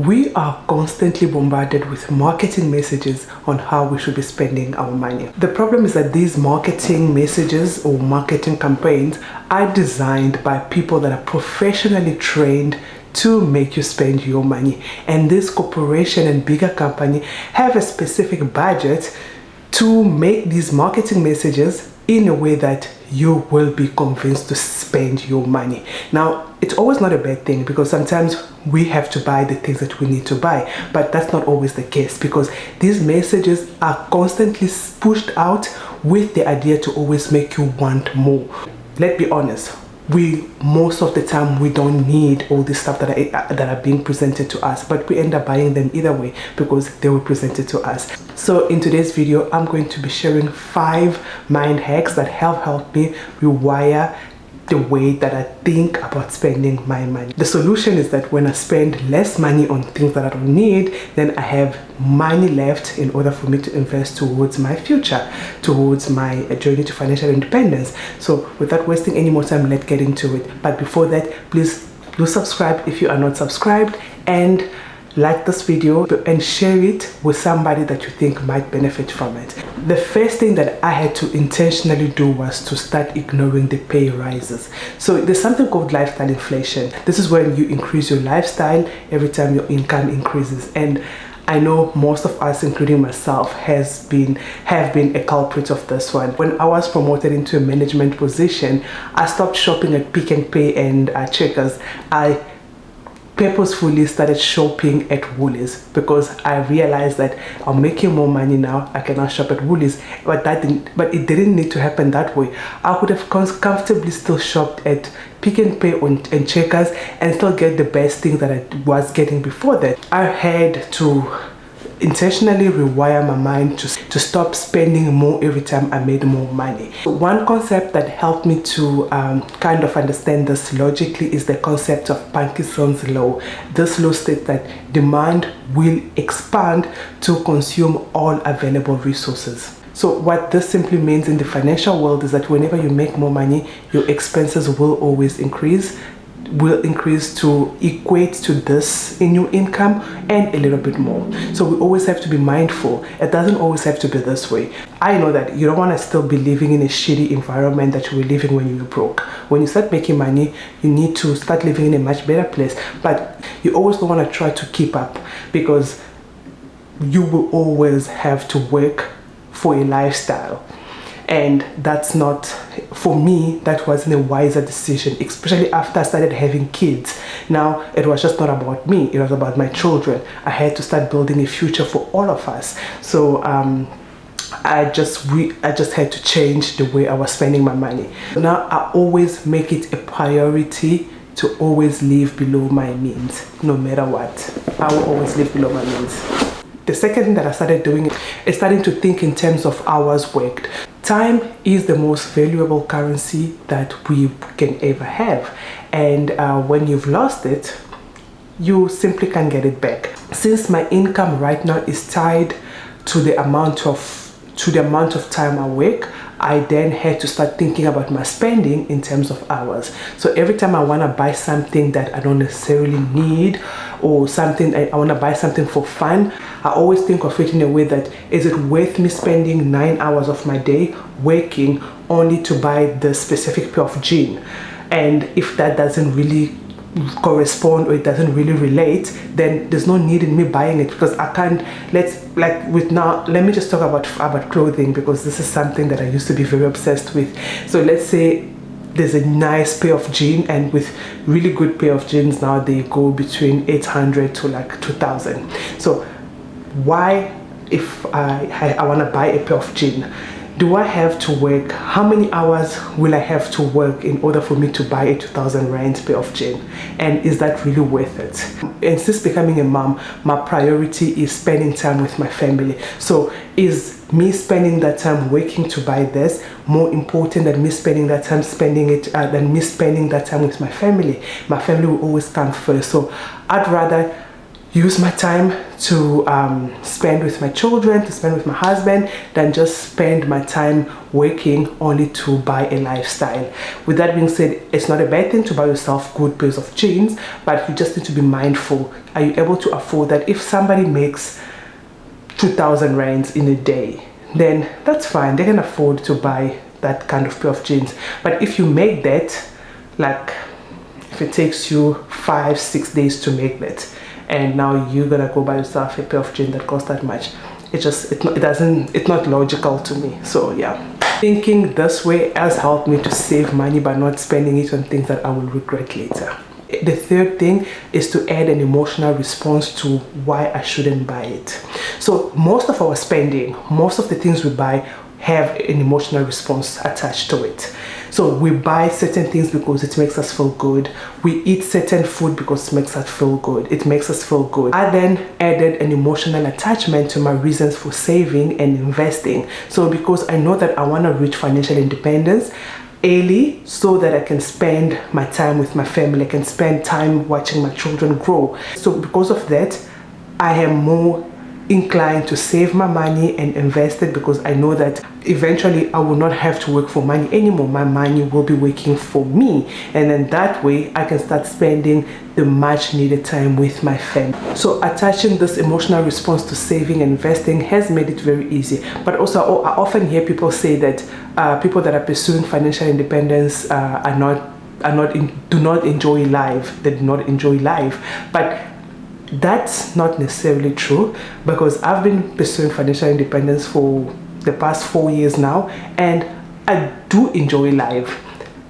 We are constantly bombarded with marketing messages on how we should be spending our money. The problem is that these marketing messages or marketing campaigns are designed by people that are professionally trained to make you spend your money. And this corporation and bigger company have a specific budget to make these marketing messages in a way that you will be convinced to spend your money. Now, it's always not a bad thing because sometimes we have to buy the things that we need to buy, but that's not always the case because these messages are constantly pushed out with the idea to always make you want more. Let's be honest. Most of the time we don't need all this stuff that are being presented to us, but we end up buying them either way because they were presented to us. So in today's video, I'm going to be sharing 5 mind hacks that have helped me rewire the way that I think about spending my money. The solution is that when I spend less money on things that I don't need, then I have money left in order for me to invest towards my future, towards my journey to financial independence. So without wasting any more time, let's get into it. But before that, please do subscribe if you are not subscribed, and like this video and share it with somebody that you think might benefit from it. The first thing that I had to intentionally do was to start ignoring the pay rises. So there's something called lifestyle inflation. This is when you increase your lifestyle every time your income increases. And I know most of us, including myself, have been a culprit of this one. When I was promoted into a management position, I stopped shopping at Pick n Pay and Checkers. I purposefully started shopping at Woolies because I realized that I'm making more money now. I cannot shop at Woolies, but it didn't need to happen that way. I could have comfortably still shopped at Pick n Pay and Checkers and still get the best things that I was getting before that. I had to intentionally rewire my mind to stop spending more every time I made more money. One concept that helped me to kind of understand this logically is the concept of Parkinson's law. This law states that demand will expand to consume all available resources. So what this simply means in the financial world is that whenever you make more money, your expenses will always increase to equate to this in your income and a little bit more. So we always have to be mindful. It doesn't always have to be this way. I know that you don't want to still be living in a shitty environment that you were living when you were broke. When you start making money, you need to start living in a much better place, but you always don't want to try to keep up because you will always have to work for a lifestyle. And that's not, for me, that wasn't a wiser decision, especially after I started having kids. Now, it was just not about me, it was about my children. I had to start building a future for all of us. So I just had to change the way I was spending my money. Now, I always make it a priority to always live below my means, no matter what. I will always live below my means. The second thing that I started doing is starting to think in terms of hours worked. Time is the most valuable currency that we can ever have, and when you've lost it, you simply can't get it back. Since my income right now is tied to the amount of time I work, I then had to start thinking about my spending in terms of hours. So every time I want to buy something that I don't necessarily need, or something I want to buy something for fun, I always think of it in a way that, is it worth me spending 9 hours of my day working only to buy the specific pair of jeans? And if that doesn't really correspond or it doesn't really relate, then there's no need in me buying it because I can't. Let me just talk about clothing because this is something that I used to be very obsessed with. So let's say there's a nice pair of jeans, and with really good pair of jeans now they go between 800 to like 2000. So why, if I want to buy a pair of jeans, do I have to work? How many hours will I have to work in order for me to buy a 2000 rand pair of jeans? And is that really worth it? And since becoming a mom, my priority is spending time with my family. So is me spending that time working to buy this more important than me spending that time with my family? My family will always come first. So I'd rather use my time to spend with my children, to spend with my husband, than just spend my time working only to buy a lifestyle. With that being said, it's not a bad thing to buy yourself good pairs of jeans, but you just need to be mindful. Are you able to afford that? If somebody makes 2,000 rands in a day, then that's fine. They can afford to buy that kind of pair of jeans. But if you make that, like if it takes you 5-6 days to make that, and now you're gonna go buy yourself a pair of jeans that costs that much, it's not logical to me. So yeah, thinking this way has helped me to save money by not spending it on things that I will regret later. The third thing is to add an emotional response to why I shouldn't buy it. So most of our spending, most of the things we buy have an emotional response attached to it. So we buy certain things because it makes us feel good. We eat certain food because it makes us feel good. I then added an emotional attachment to my reasons for saving and investing. So because I know that I want to reach financial independence early, so that I can spend my time with my family, I can spend time watching my children grow. So because of that, I am more inclined to save my money and invest it, because I know that eventually I will not have to work for money anymore. My money will be working for me, and then that way I can start spending the much needed time with my family. So attaching this emotional response to saving and investing has made it very easy. But also I often hear people say that people that are pursuing financial independence do not enjoy life. They do not enjoy life. But that's not necessarily true, because I've been pursuing financial independence for the past 4 years now, and I do enjoy life.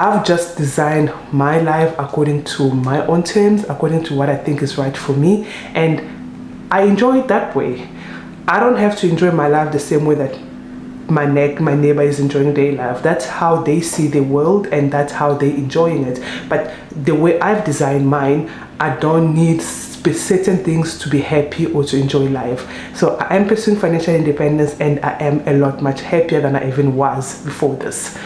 I've just designed my life according to my own terms, according to what I think is right for me, and I enjoy it that way. I don't have to enjoy my life the same way that my neighbor is enjoying their life. That's how they see the world, and that's how they're enjoying it. But the way I've designed mine, I don't need certain things to be happy or to enjoy life. So I am pursuing financial independence, and I am a lot much happier than I even was before this.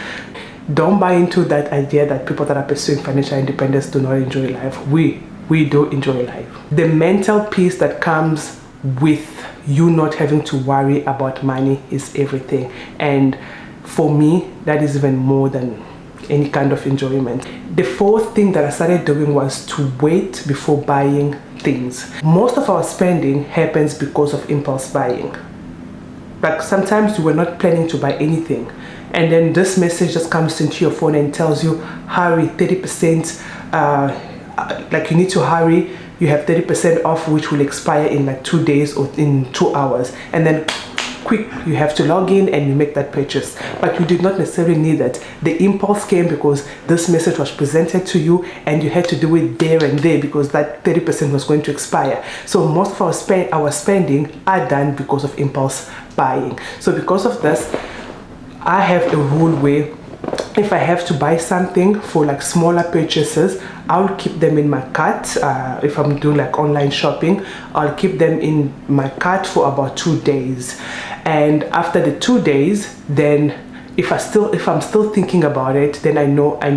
Don't buy into that idea that people that are pursuing financial independence do not enjoy life. We do enjoy life. The mental peace that comes with you not having to worry about money is everything, and for me that is even more than any kind of enjoyment. The fourth thing that I started doing was to wait before buying things. Most of our spending happens because of impulse buying. Like sometimes you were not planning to buy anything, and then this message just comes into your phone and tells you, hurry, 30%, like you need to hurry, you have 30% off, which will expire in like 2 days or in 2 hours, and then quick, you have to log in and you make that purchase. But you did not necessarily need that. The impulse came because this message was presented to you, and you had to do it there and there because that 30% was going to expire. So most of our spending are done because of impulse buying. So because of this, I have a rule where if I have to buy something for like smaller purchases, I'll keep them in my cart. If I'm doing like online shopping, I'll keep them in my cart for about 2 days, and after the 2 days, then if I'm still thinking about it, then I know I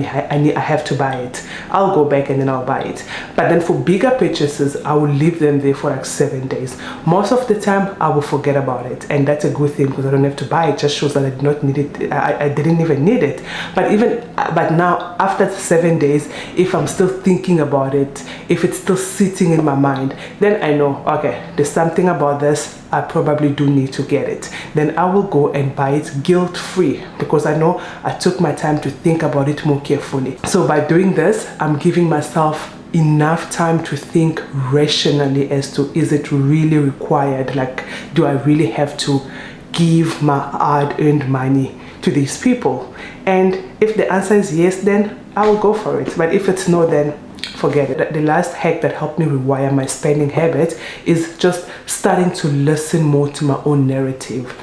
have to buy it. I'll go back and then I'll buy it. But then for bigger purchases, I will leave them there for like 7 days. Most of the time I will forget about it, and that's a good thing because I don't have to buy it. It just shows that I did not need it. I didn't even need it. But now after 7 days, if I'm still thinking about it, if it's still sitting in my mind, then I know, okay, there's something about this, I probably do need to get it. Then I will go and buy it guilt-free, because I know I took my time to think about it more carefully. So by doing this, I'm giving myself enough time to think rationally as to, is it really required? Like, do I really have to give my hard-earned money to these people? And if the answer is yes, then I will go for it. But if it's no, then forget it. The last hack that helped me rewire my spending habit is just starting to listen more to my own narrative.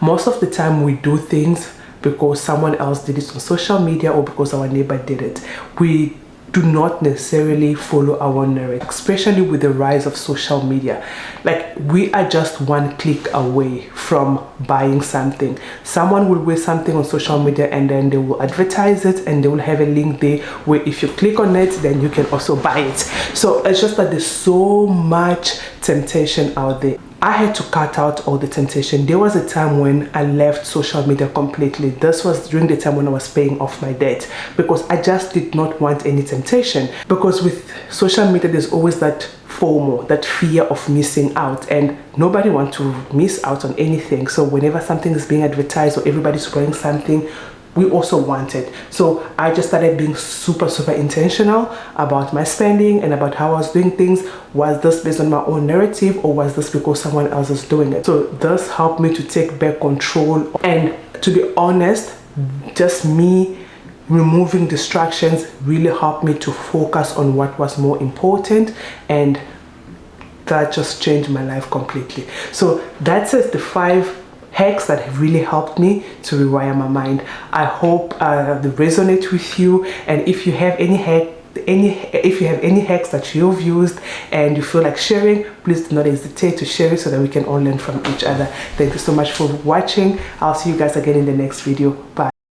Most of the time we do things because someone else did it on social media or because our neighbor did it. We do not necessarily follow our narrative, especially with the rise of social media. Like, we are just one click away from buying something. Someone will wear something on social media and then they will advertise it, and they will have a link there where if you click on it, then you can also buy it. So it's just that there's so much temptation out there. I had to cut out all the temptation. There was a time when I left social media completely. This was during the time when I was paying off my debt, because I just did not want any temptation. Because with social media, there's always that FOMO, that fear of missing out, and nobody wants to miss out on anything. So whenever something is being advertised or everybody's wearing something, we also want it. So I just started being super intentional about my spending and about how I was doing things. Was this based on my own narrative, or was this because someone else is doing it? So this helped me to take back control, and to be honest, just me removing distractions really helped me to focus on what was more important, and that just changed my life completely. So that's it, the 5 hacks that have really helped me to rewire my mind. I hope they resonate with you, and if you have any hacks that you've used and you feel like sharing, please do not hesitate to share it so that we can all learn from each other. Thank you so much for watching. I'll see you guys again in the next video. Bye.